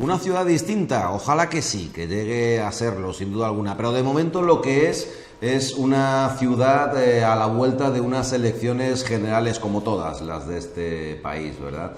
Una ciudad distinta, ojalá que sí, que llegue a serlo, sin duda alguna, pero de momento lo que es una ciudad a la vuelta de unas elecciones generales como todas las de este país, ¿verdad?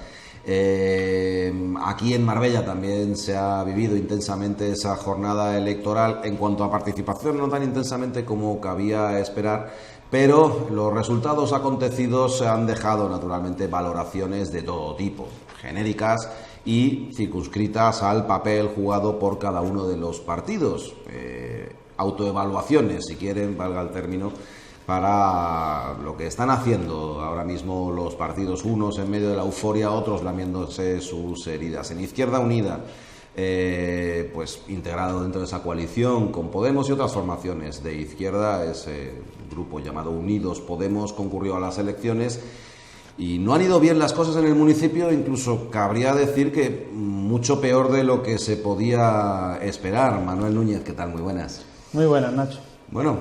Aquí en Marbella también se ha vivido intensamente esa jornada electoral en cuanto a participación, no tan intensamente como cabía esperar, pero los resultados acontecidos han dejado naturalmente valoraciones de todo tipo, genéricas y circunscritas al papel jugado por cada uno de los partidos, autoevaluaciones, si quieren, valga el término, para lo que están haciendo ahora mismo los partidos, unos en medio de la euforia, otros lamiéndose sus heridas. En Izquierda Unida, pues integrado dentro de esa coalición con Podemos y otras formaciones de izquierda, ese grupo llamado Unidos Podemos concurrió a las elecciones y no han ido bien las cosas en el municipio, incluso cabría decir que mucho peor de lo que se podía esperar. Manuel Núñez, ¿qué tal? Muy buenas. Muy buenas, Nacho. Bueno,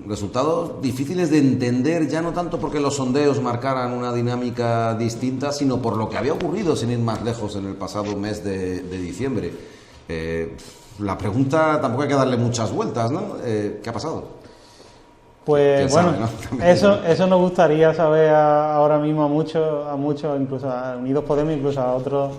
resultados difíciles de entender, ya no tanto porque los sondeos marcaran una dinámica distinta, sino por lo que había ocurrido, sin ir más lejos, en el pasado mes de diciembre. La pregunta tampoco hay que darle muchas vueltas, ¿no? ¿Qué ha pasado? Pues bueno, sabe, ¿no? eso nos gustaría saber ahora mismo a muchos, incluso a Unidos Podemos, incluso a otros,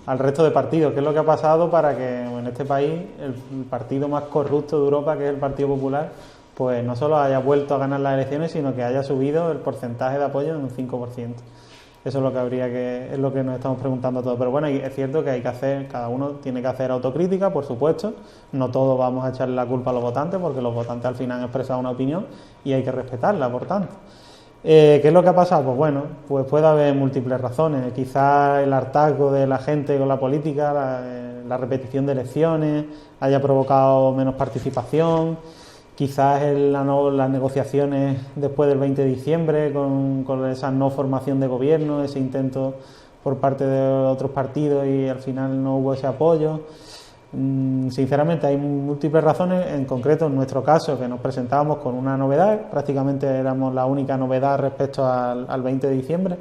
al resto de partidos. ¿Qué es lo que ha pasado para que en este país el partido más corrupto de Europa, que es el Partido Popular, pues no solo haya vuelto a ganar las elecciones, sino que haya subido el porcentaje de apoyo en un 5%? Eso es lo que es lo que nos estamos preguntando todos. Pero bueno, es cierto que hay que hacer, cada uno tiene que hacer autocrítica, por supuesto. No todos vamos a echarle la culpa a los votantes, porque los votantes al final han expresado una opinión y hay que respetarla, por tanto. ¿Qué es lo que ha pasado? Pues bueno, pues puede haber múltiples razones. Quizás el hartazgo de la gente con la política, la repetición de elecciones, haya provocado menos participación. Quizás las negociaciones después del 20 de diciembre con esa no formación de gobierno, ese intento por parte de otros partidos y al final no hubo ese apoyo. Sinceramente hay múltiples razones. En concreto, en nuestro caso, que nos presentábamos con una novedad, prácticamente éramos la única novedad respecto al 20 de diciembre,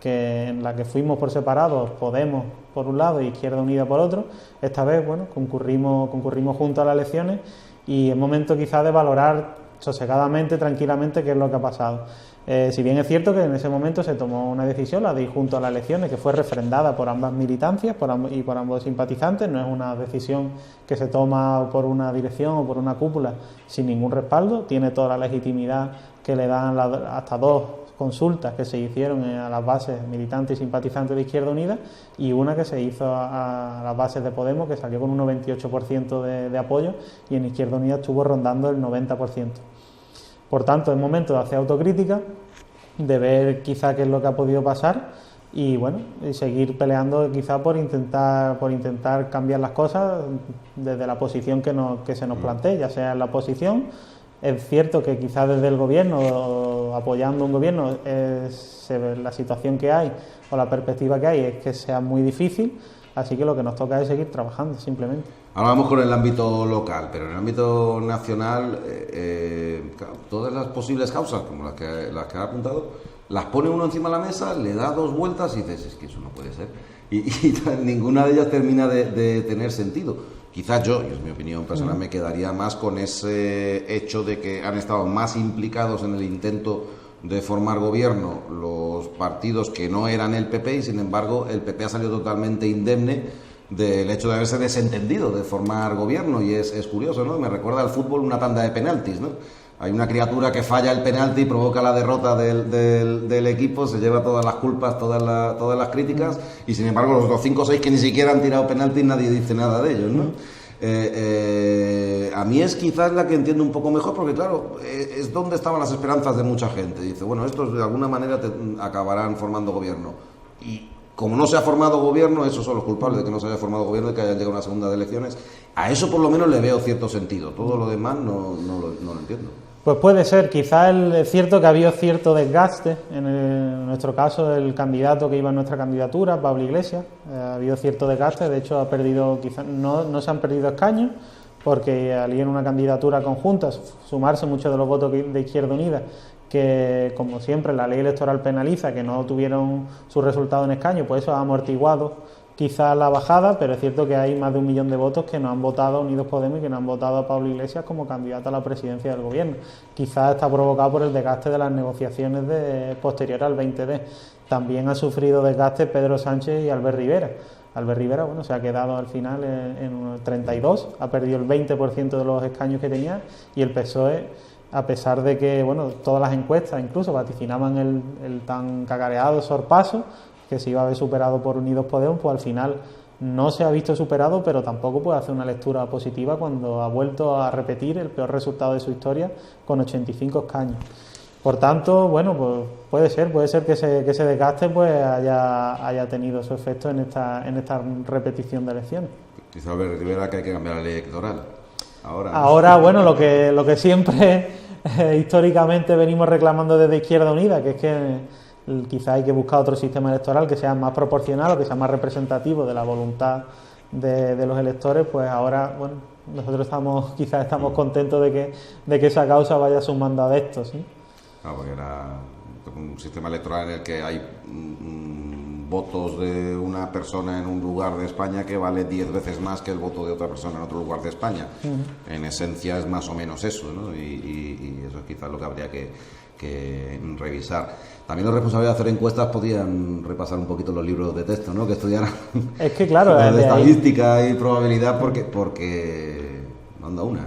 en la que fuimos por separado, Podemos por un lado y Izquierda Unida por otro. Esta vez, bueno, concurrimos juntos a las elecciones y es momento quizás de valorar sosegadamente, tranquilamente, qué es lo que ha pasado. Si bien es cierto que en ese momento se tomó una decisión, la de ir junto a las elecciones, que fue refrendada por ambas militancias y por ambos simpatizantes. No es una decisión que se toma por una dirección o por una cúpula sin ningún respaldo, tiene toda la legitimidad que le dan hasta dos consultas que se hicieron a las bases militantes y simpatizantes de Izquierda Unida y una que se hizo a las bases de Podemos, que salió con un 98% de apoyo, y en Izquierda Unida estuvo rondando el 90%. Por tanto, es momento de hacer autocrítica, de ver quizá qué es lo que ha podido pasar y bueno, y seguir peleando quizá por intentar cambiar las cosas desde la posición que se nos plantee, ya sea en la oposición. Es cierto que quizás desde el gobierno, apoyando un gobierno, la situación que hay o la perspectiva que hay es que sea muy difícil, así que lo que nos toca es seguir trabajando, simplemente. Ahora vamos con el ámbito local, pero en el ámbito nacional, todas las posibles causas, como las que ha apuntado, las pone uno encima de la mesa, le da dos vueltas y dices, es que eso no puede ser. Y ninguna de ellas termina de tener sentido. Quizás yo, y es mi opinión personal, me quedaría más con ese hecho de que han estado más implicados en el intento de formar gobierno los partidos que no eran el PP y sin embargo el PP ha salido totalmente indemne del hecho de haberse desentendido de formar gobierno y es curioso, ¿no? Me recuerda al fútbol una tanda de penaltis, ¿no? Hay una criatura que falla el penalti, provoca la derrota del equipo, se lleva todas las culpas, todas las críticas y sin embargo los otros 5 o 6 que ni siquiera han tirado penalti nadie dice nada de ellos, ¿no? A mí es quizás la que entiendo un poco mejor porque claro, es donde estaban las esperanzas de mucha gente. Dice, bueno, estos de alguna manera acabarán formando gobierno y como no se ha formado gobierno, esos son los culpables de que no se haya formado gobierno, de que hayan llegado a una segunda de elecciones. A eso por lo menos le veo cierto sentido, todo lo demás no lo entiendo. Pues puede ser, quizás es cierto que ha habido cierto desgaste, en nuestro caso el candidato que iba en nuestra candidatura, Pablo Iglesias, ha habido cierto desgaste, de hecho ha perdido, quizás no se han perdido escaños, porque al ir en una candidatura conjunta, sumarse muchos de los votos de Izquierda Unida, que como siempre la ley electoral penaliza, que no tuvieron su resultado en escaño, pues eso ha amortiguado quizá la bajada, pero es cierto que hay más de 1 millón de votos que no han votado a Unidos Podemos y que no han votado a Pablo Iglesias como candidato a la presidencia del gobierno. Quizás está provocado por el desgaste de las negociaciones posterior al 20D. También ha sufrido desgaste Pedro Sánchez y Albert Rivera. Albert Rivera, bueno, se ha quedado al final en 32, ha perdido el 20% de los escaños que tenía, y el PSOE, a pesar de que, bueno, todas las encuestas incluso vaticinaban el tan cacareado sorpaso, que se iba a ver superado por Unidos Podemos, pues al final no se ha visto superado, pero tampoco puede hacer una lectura positiva cuando ha vuelto a repetir el peor resultado de su historia con 85 escaños. Por tanto, bueno, pues puede ser que ese desgaste pues haya tenido su efecto en esta repetición de elecciones. Quizá Rivera que hay que cambiar la ley electoral. Ahora, bueno, lo que siempre históricamente venimos reclamando desde Izquierda Unida, que es que quizá hay que buscar otro sistema electoral que sea más proporcional o que sea más representativo de la voluntad de los electores. Pues ahora, bueno, nosotros estamos contentos de que esa causa vaya sumando adeptos, ¿sí? Claro, porque era un sistema electoral en el que hay votos de una persona en un lugar de España que vale 10 veces más que el voto de otra persona en otro lugar de España. En esencia es más o menos eso, ¿no? Y eso es quizás lo que habría que revisar. También los responsables de hacer encuestas podrían repasar un poquito los libros de texto, ¿no? Que estudiaran es que, claro, de estadística y probabilidad porque no anda una.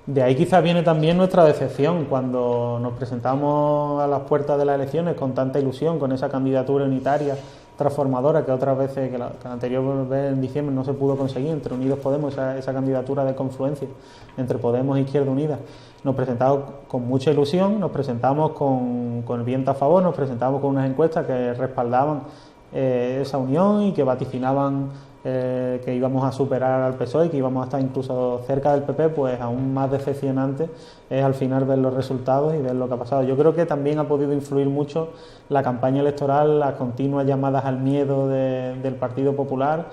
De ahí quizás viene también nuestra decepción cuando nos presentamos a las puertas de las elecciones con tanta ilusión, con esa candidatura unitaria transformadora que otras veces, que la anterior vez en diciembre no se pudo conseguir entre Unidos Podemos, esa candidatura de confluencia entre Podemos e Izquierda Unida. Nos presentamos con mucha ilusión, nos presentamos con el viento a favor, nos presentamos con unas encuestas que respaldaban esa unión y que vaticinaban que íbamos a superar al PSOE y que íbamos a estar incluso cerca del PP. Pues aún más decepcionante es al final ver los resultados y ver lo que ha pasado. Yo creo que también ha podido influir mucho la campaña electoral, las continuas llamadas al miedo del Partido Popular.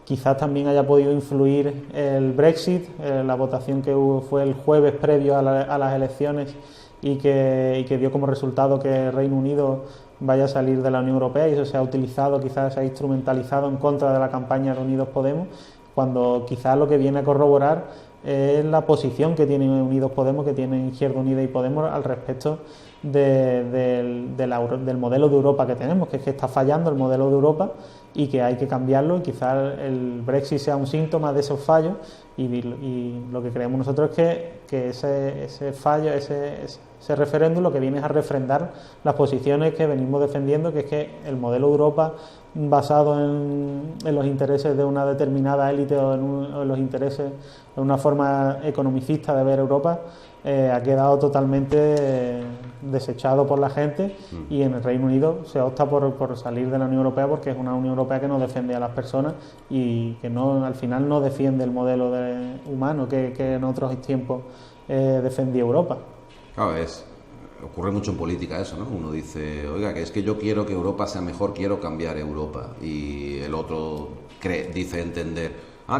Quizás también haya podido influir el Brexit, la votación que fue el jueves previo a las elecciones y que dio como resultado que Reino Unido vaya a salir de la Unión Europea, y eso se ha utilizado, quizás se ha instrumentalizado en contra de la campaña de Unidos Podemos, cuando quizás lo que viene a corroborar es la posición que tienen Unidos Podemos, que tienen Izquierda Unida y Podemos al respecto del modelo de Europa que tenemos, que es que está fallando el modelo de Europa y que hay que cambiarlo, y quizás el Brexit sea un síntoma de esos fallos, y lo que creemos nosotros es que ese fallo, ese referéndum lo que viene es a refrendar las posiciones que venimos defendiendo, que es que el modelo de Europa basado en los intereses de una determinada élite o en los intereses de una forma economicista de ver Europa ha quedado totalmente desechado por la gente, y en el Reino Unido se opta por salir de la Unión Europea porque es una Unión Europea que no defiende a las personas y que al final no defiende el modelo humano que en otros tiempos defendía Europa. Claro, ocurre mucho en política eso, ¿no? Uno dice, oiga, que es que yo quiero que Europa sea mejor, quiero cambiar Europa, y el otro dice entender,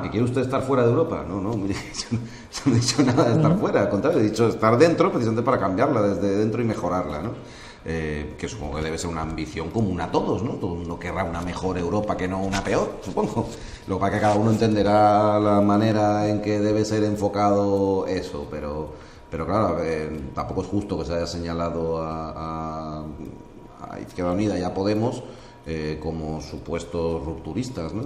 ¿que quiere usted estar fuera de Europa? No, mire, yo no he dicho nada de estar fuera, al contrario, he dicho estar dentro precisamente para cambiarla desde dentro y mejorarla, ¿no? Que supongo que debe ser una ambición común a todos, ¿no? Todo el mundo querrá una mejor Europa que no una peor, supongo. Lo que pasa es que cada uno entenderá la manera en que debe ser enfocado eso, pero claro, tampoco es justo que se haya señalado a Izquierda Unida y a Podemos como supuestos rupturistas, ¿no?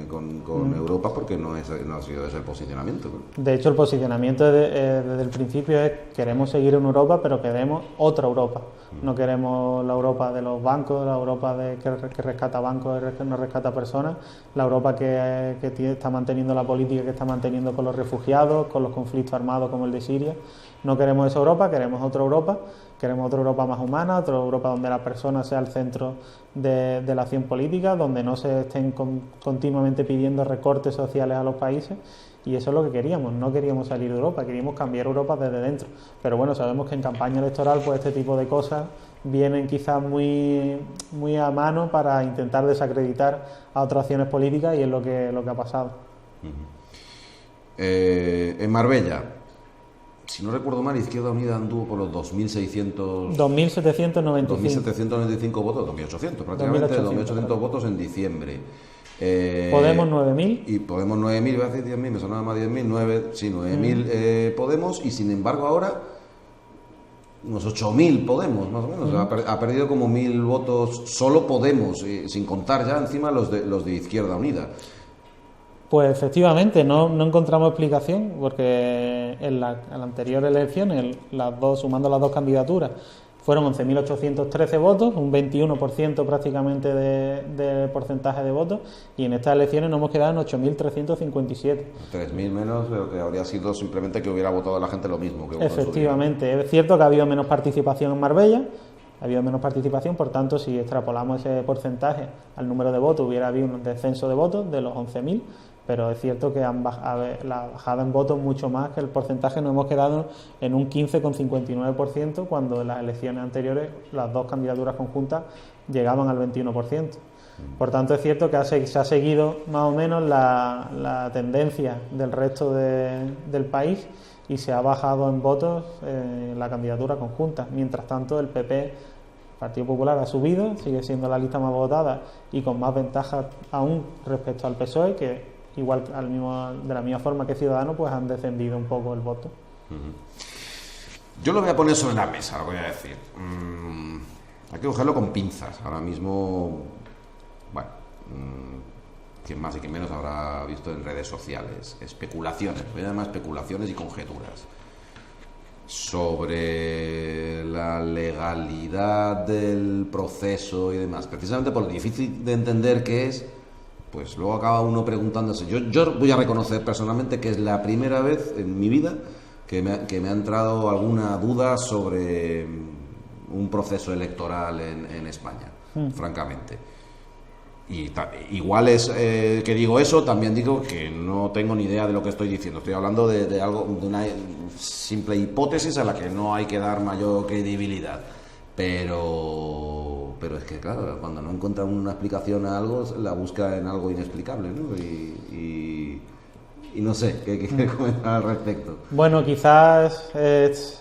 con Europa, porque no ha sido ese el posicionamiento, ¿no? De hecho, el posicionamiento desde el principio es: queremos seguir en Europa, pero queremos otra Europa. No queremos la Europa de los bancos, la Europa que rescata bancos, que no rescata personas, la Europa que está manteniendo la política que está manteniendo con los refugiados, con los conflictos armados como el de Siria. No queremos esa Europa, queremos otra Europa. Queremos otra Europa más humana, otra Europa donde la persona sea el centro de la acción política, donde no se estén continuamente pidiendo recortes sociales a los países, y eso es lo que queríamos. No queríamos salir de Europa, queríamos cambiar Europa desde dentro. Pero bueno, sabemos que en campaña electoral pues este tipo de cosas vienen quizás muy, muy a mano para intentar desacreditar a otras acciones políticas, y es lo que ha pasado. En Marbella, si no recuerdo mal, Izquierda Unida anduvo por los 2.795 votos, 2.800 prácticamente, 2.800 votos en diciembre. Podemos 9.000. Y Podemos 9.000, iba a decir 10.000, me sonaba más 10.000, 9.000 Podemos, y sin embargo ahora unos 8.000 Podemos, más o menos. Ha perdido como 1.000 votos solo Podemos, sin contar ya encima los de Izquierda Unida. Pues efectivamente, no encontramos explicación, porque en la anterior elección, sumando las dos candidaturas, fueron 11.813 votos, un 21% prácticamente de porcentaje de votos, y en estas elecciones nos hemos quedado en 8.357. 3.000 menos, pero que habría sido simplemente que hubiera votado la gente lo mismo. Que efectivamente, es cierto que ha habido menos participación en Marbella, por tanto, si extrapolamos ese porcentaje al número de votos, hubiera habido un descenso de votos de los 11.000, pero es cierto que la bajada en votos mucho más que el porcentaje. Nos hemos quedado en un 15,59%, cuando en las elecciones anteriores las dos candidaturas conjuntas llegaban al 21%. Por tanto, es cierto que se ha seguido más o menos la tendencia del resto del país, y se ha bajado en votos la candidatura conjunta. Mientras tanto, el PP, Partido Popular, ha subido, sigue siendo la lista más votada y con más ventaja aún respecto al PSOE, que igual de la misma forma que Ciudadanos, pues han descendido un poco el voto. Yo lo voy a poner sobre la mesa, lo voy a decir. Hay que cogerlo con pinzas. Ahora mismo, bueno, quien más y quien menos habrá visto en redes sociales especulaciones, voy a llamar especulaciones y conjeturas sobre la legalidad del proceso y demás, precisamente por lo difícil de entender que es. Pues luego acaba uno preguntándose. Yo voy a reconocer personalmente que es la primera vez en mi vida que me ha entrado alguna duda sobre un proceso electoral en España, francamente. Y igual es que digo eso, también digo que no tengo ni idea de lo que estoy diciendo. Estoy hablando de una simple hipótesis a la que no hay que dar mayor credibilidad. Pero es que, claro, cuando no encuentra una explicación a algo, la busca en algo inexplicable, ¿no? Y no sé, ¿qué comentar al respecto? Bueno, quizás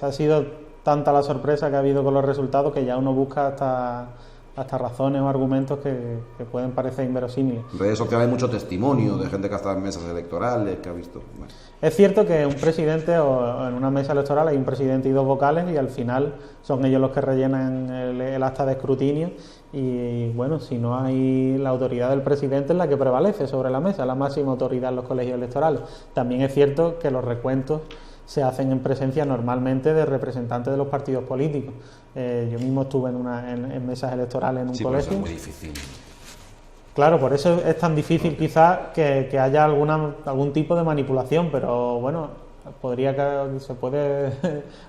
ha sido tanta la sorpresa que ha habido con los resultados que ya uno busca hasta razones o argumentos que pueden parecer inverosímiles. En redes sociales hay mucho testimonio de gente que ha estado en mesas electorales, que ha visto. Bueno. Es cierto que un presidente, o en una mesa electoral hay un presidente y dos vocales, y al final son ellos los que rellenan el acta de escrutinio, y bueno, si no hay, la autoridad del presidente es la que prevalece sobre la mesa, la máxima autoridad en los colegios electorales. También es cierto que los recuentos se hacen en presencia normalmente de representantes de los partidos políticos. Yo mismo estuve en mesas electorales en un colegio. Eso es muy difícil. Claro, por eso es tan difícil quizás que haya algún tipo de manipulación, pero bueno, se puede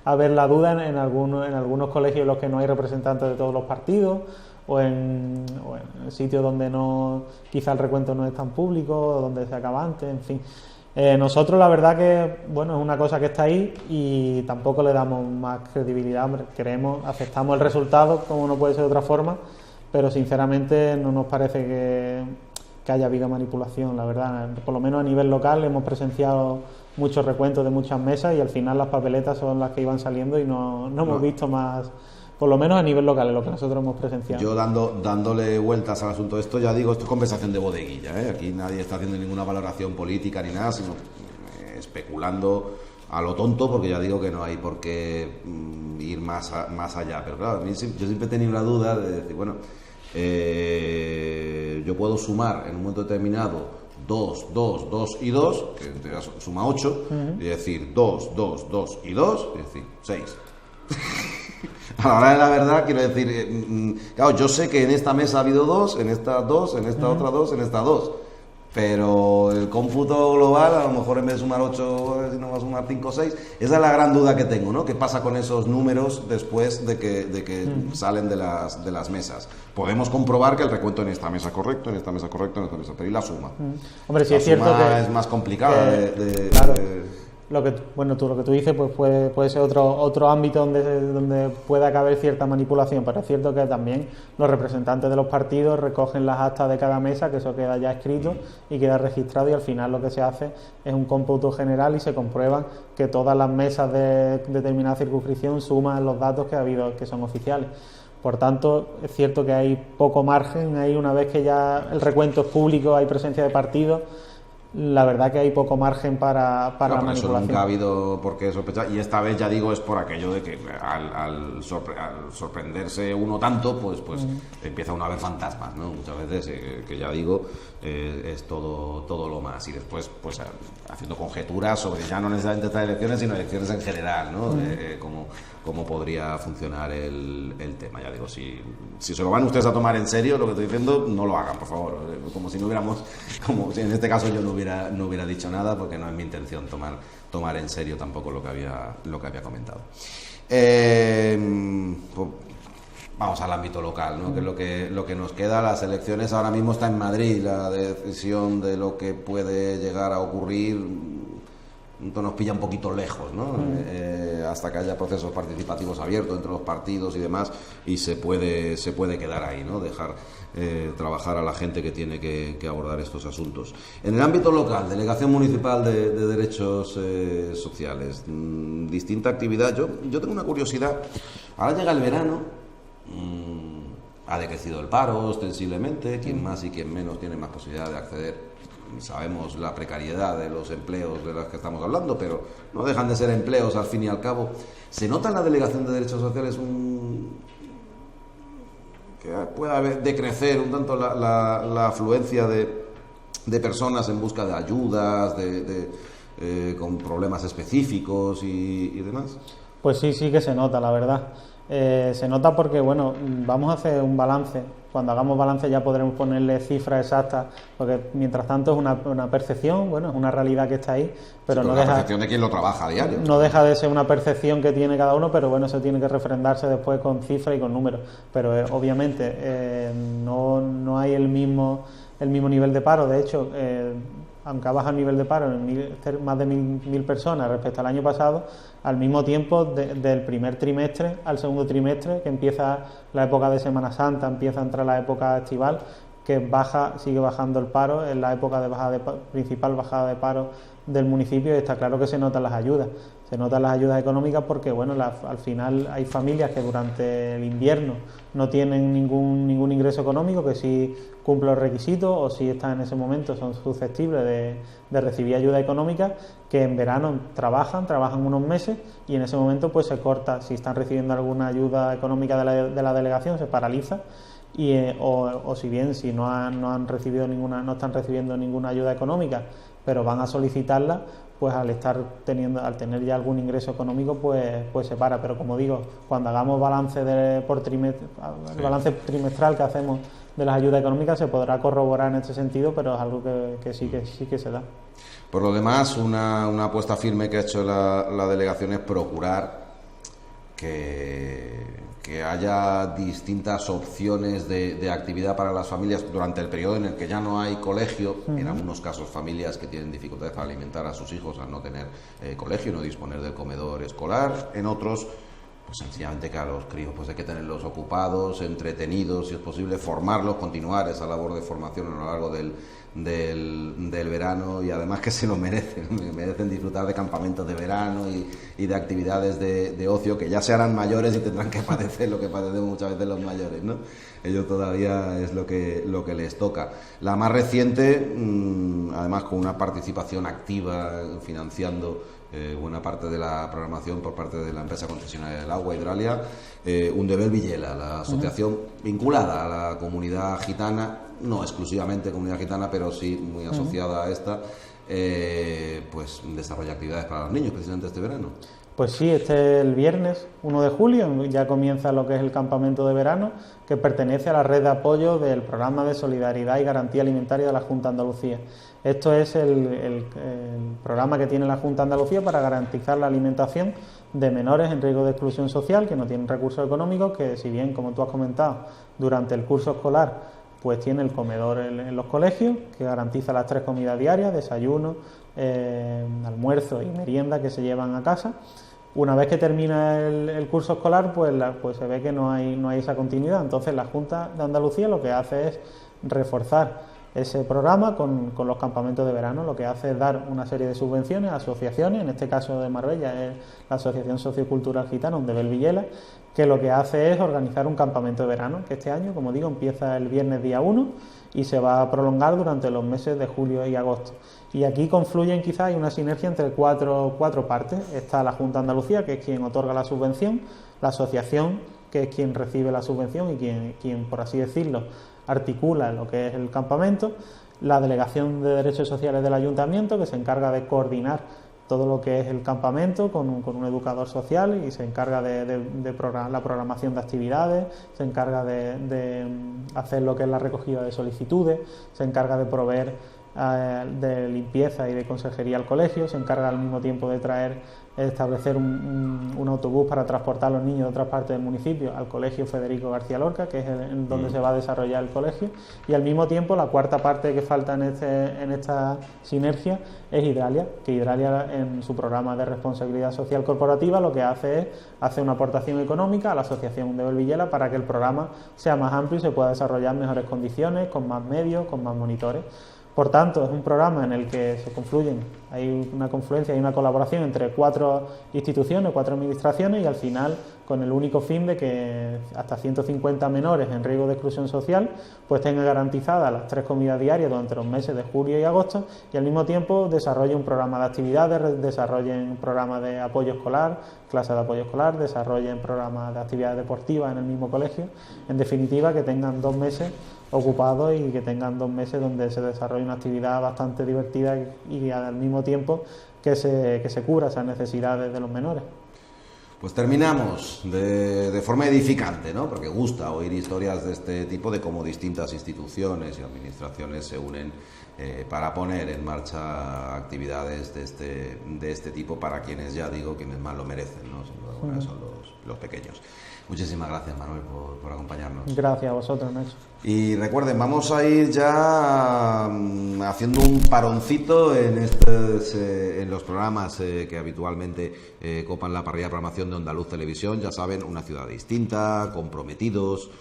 haber la duda en algunos colegios en los que no hay representantes de todos los partidos, o en sitios donde quizá el recuento no es tan público, o donde se acaba antes, en fin. Nosotros la verdad que, bueno, es una cosa que está ahí y tampoco le damos más credibilidad. Aceptamos el resultado, como no puede ser de otra forma, pero sinceramente no nos parece que haya habido manipulación, la verdad. Por lo menos a nivel local hemos presenciado muchos recuentos de muchas mesas, y al final las papeletas son las que iban saliendo y no hemos visto más, por lo menos a nivel local, en lo que nosotros hemos presenciado. Yo dándole vueltas al asunto de esto, ya digo, esto es conversación de bodeguilla, ¿eh? Aquí nadie está haciendo ninguna valoración política ni nada, sino especulando a lo tonto, porque ya digo que no hay por qué ir más allá. Pero claro, yo siempre he tenido la duda de decir, bueno, yo puedo sumar en un momento determinado 2, 2, 2 y 2, que suma 8, y decir 2, 2, 2 y 2, y decir 6. A la hora de la verdad, quiero decir, claro, yo sé que en esta mesa ha habido 2, en esta 2, en esta otra 2, en esta 2. Pero el cómputo global, a lo mejor en vez de sumar 8, no va a sumar 5 o 6. Esa es la gran duda que tengo, ¿no? ¿Qué pasa con esos números después de que salen de las mesas? Podemos comprobar que el recuento en esta mesa correcto, en esta mesa correcto, en esta mesa, pero ¿y la suma? Hombre, sí, es cierto que es más complicada claro. Lo que tú dices, pues puede ser otro ámbito donde pueda caber cierta manipulación, pero es cierto que también los representantes de los partidos recogen las actas de cada mesa, que eso queda ya escrito y queda registrado, y al final lo que se hace es un cómputo general y se comprueban que todas las mesas de determinada circunscripción suman los datos que son oficiales. Por tanto, es cierto que hay poco margen ahí, una vez que ya el recuento es público, hay presencia de partidos, la verdad que hay poco margen para la manipulación. Eso nunca ha habido por qué sospechar, y esta vez ya digo es por aquello de que al sorprenderse uno tanto, pues empieza uno a ver fantasmas, ¿no? Muchas veces, que ya digo, es todo lo más, y después pues haciendo conjeturas sobre ya no necesariamente estas elecciones, sino elecciones en general, ¿no? Cómo podría funcionar el tema. Ya digo, si se lo van ustedes a tomar en serio lo que estoy diciendo, no lo hagan, por favor, como si si en este caso yo no hubiera dicho nada, porque no es mi intención tomar en serio tampoco lo que había comentado. Pues vamos al ámbito local, ¿no? Que es lo que nos queda. Las elecciones ahora mismo está en Madrid, la decisión de lo que puede llegar a ocurrir nos pilla un poquito lejos, ¿no? Hasta que haya procesos participativos abiertos entre los partidos y demás, y se puede quedar ahí, ¿no? Dejar trabajar a la gente que tiene que abordar estos asuntos. En el ámbito local, Delegación Municipal de Derechos Sociales, distinta actividad. Yo tengo una curiosidad. Ahora llega el verano, ha decrecido el paro ostensiblemente, quien más y quien menos tiene más posibilidad de acceder. Sabemos la precariedad de los empleos de los que estamos hablando, pero no dejan de ser empleos al fin y al cabo. ¿Se nota en la Delegación de Derechos Sociales que pueda decrecer un tanto la afluencia de personas en busca de ayudas, con problemas específicos y demás? Pues sí que se nota, la verdad. Se nota porque, bueno, vamos a hacer un balance. Cuando hagamos balance ya podremos ponerle cifras exactas, porque mientras tanto es una percepción, bueno, es una realidad que está ahí, pero no la deja... percepción de quien lo trabaja a diario. No deja de ser una percepción que tiene cada uno, pero bueno, eso tiene que refrendarse después con cifras y con números. Pero obviamente no hay el mismo nivel de paro. De hecho, aunque ha bajado el nivel de paro en más de 1.000 personas respecto al año pasado, al mismo tiempo del primer trimestre al segundo trimestre, que empieza la época de Semana Santa, empieza a entrar la época estival, que sigue bajando el paro, en la época de principal bajada de paro del municipio, y está claro que se notan las ayudas. Se notan las ayudas económicas porque, bueno, al final hay familias que durante el invierno no tienen ningún ingreso económico, que sí cumplen los requisitos o si están en ese momento son susceptibles de recibir ayuda económica, que en verano trabajan unos meses y en ese momento pues se corta. Si están recibiendo alguna ayuda económica de la delegación, se paraliza. O si bien si no están recibiendo ninguna ayuda económica, pero van a solicitarla, pues al tener ya algún ingreso económico, pues se para. Pero como digo, cuando hagamos balance el balance trimestral que hacemos de las ayudas económicas, se podrá corroborar en este sentido, pero es algo que sí que se da. Por lo demás, una apuesta firme que ha hecho la delegación es procurar que haya distintas opciones de actividad para las familias durante el periodo en el que ya no hay colegio. En algunos casos, familias que tienen dificultades para alimentar a sus hijos al no tener colegio y no disponer del comedor escolar. En otros, pues sencillamente que a los críos pues hay que tenerlos ocupados, entretenidos, si es posible, formarlos, continuar esa labor de formación a lo largo del verano, y además que se lo merecen disfrutar de campamentos de verano y de actividades de ocio, que ya se harán mayores y tendrán que padecer lo que padecemos muchas veces los mayores, ¿no? Ellos todavía es lo que les toca. La más reciente, además con una participación activa financiando buena parte de la programación por parte de la empresa concesionaria del agua, Hidralia, Undebel Villela, la asociación vinculada a la comunidad gitana, no exclusivamente comunidad gitana, pero sí muy asociada a esta, pues desarrolla actividades para los niños precisamente este verano. Pues sí, el viernes 1 de julio ya comienza lo que es el campamento de verano, que pertenece a la red de apoyo del Programa de Solidaridad y Garantía Alimentaria de la Junta de Andalucía. Esto es el programa que tiene la Junta de Andalucía para garantizar la alimentación de menores en riesgo de exclusión social, que no tienen recursos económicos, que si bien, como tú has comentado, durante el curso escolar pues tiene el comedor en los colegios, que garantiza las 3 comidas diarias, desayuno, almuerzo y merienda que se llevan a casa. Una vez que termina el curso escolar, pues se ve que no hay esa continuidad. Entonces la Junta de Andalucía lo que hace es reforzar ese programa con los campamentos de verano. Lo que hace es dar una serie de subvenciones a asociaciones, en este caso de Marbella es la Asociación Sociocultural Gitana de Belvillela, que lo que hace es organizar un campamento de verano, que este año, como digo, empieza el viernes día 1 y se va a prolongar durante los meses de julio y agosto. Y aquí confluyen, quizás hay una sinergia entre cuatro partes. Está la Junta de Andalucía, que es quien otorga la subvención, la asociación, que es quien recibe la subvención y quien, por así decirlo, articula lo que es el campamento, la Delegación de Derechos Sociales del Ayuntamiento, que se encarga de coordinar todo lo que es el campamento con un educador social y se encarga de la programación de actividades, se encarga de hacer lo que es la recogida de solicitudes, se encarga de proveer de limpieza y de consejería al colegio, se encarga al mismo tiempo de establecer un autobús para transportar a los niños de otras partes del municipio al colegio Federico García Lorca, que es en donde se va a desarrollar el colegio, y al mismo tiempo la cuarta parte que falta en esta sinergia es Hidralia, que Hidralia en su programa de responsabilidad social corporativa lo que hace es hacer una aportación económica a la Asociación de Belvillela para que el programa sea más amplio y se pueda desarrollar en mejores condiciones, con más medios, con más monitores. Por tanto, es un programa en el que se confluyen, hay una confluencia, hay una colaboración entre 4 instituciones, 4 administraciones y al final con el único fin de que hasta 150 menores en riesgo de exclusión social pues tengan garantizadas las 3 comidas diarias durante los meses de julio y agosto y al mismo tiempo desarrollen un programa de actividades, desarrollen programas de apoyo escolar, clases de apoyo escolar, desarrollen programas de actividades deportivas en el mismo colegio, en definitiva que tengan 2 meses ocupados y que tengan 2 meses donde se desarrolle una actividad bastante divertida y al mismo tiempo que se cubra esas necesidades de los menores. Pues terminamos de forma edificante, ¿no? Porque gusta oír historias de este tipo, de cómo distintas instituciones y administraciones se unen para poner en marcha actividades de este tipo para quienes, ya digo, quienes más lo merecen, ¿no? Sin duda alguna son los pequeños. Muchísimas gracias, Manuel, por acompañarnos. Gracias a vosotros, Nacho. Y recuerden, vamos a ir ya haciendo un paroncito en los programas que habitualmente copan la parrilla de programación de Ondaluz Televisión. Ya saben, Una ciudad distinta, Comprometidos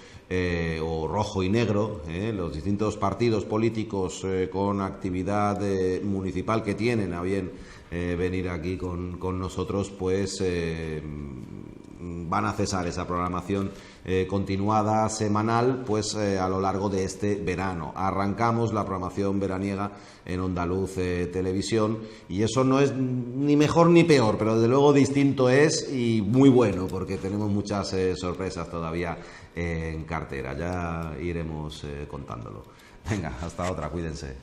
o Rojo y Negro. Los distintos partidos políticos con actividad municipal que tienen a bien venir aquí con nosotros, pues van a cesar esa programación continuada semanal pues a lo largo de este verano. Arrancamos la programación veraniega en Ondaluz Televisión y eso no es ni mejor ni peor, pero desde luego distinto es y muy bueno porque tenemos muchas sorpresas todavía en cartera. Ya iremos contándolo. Venga, hasta otra, cuídense.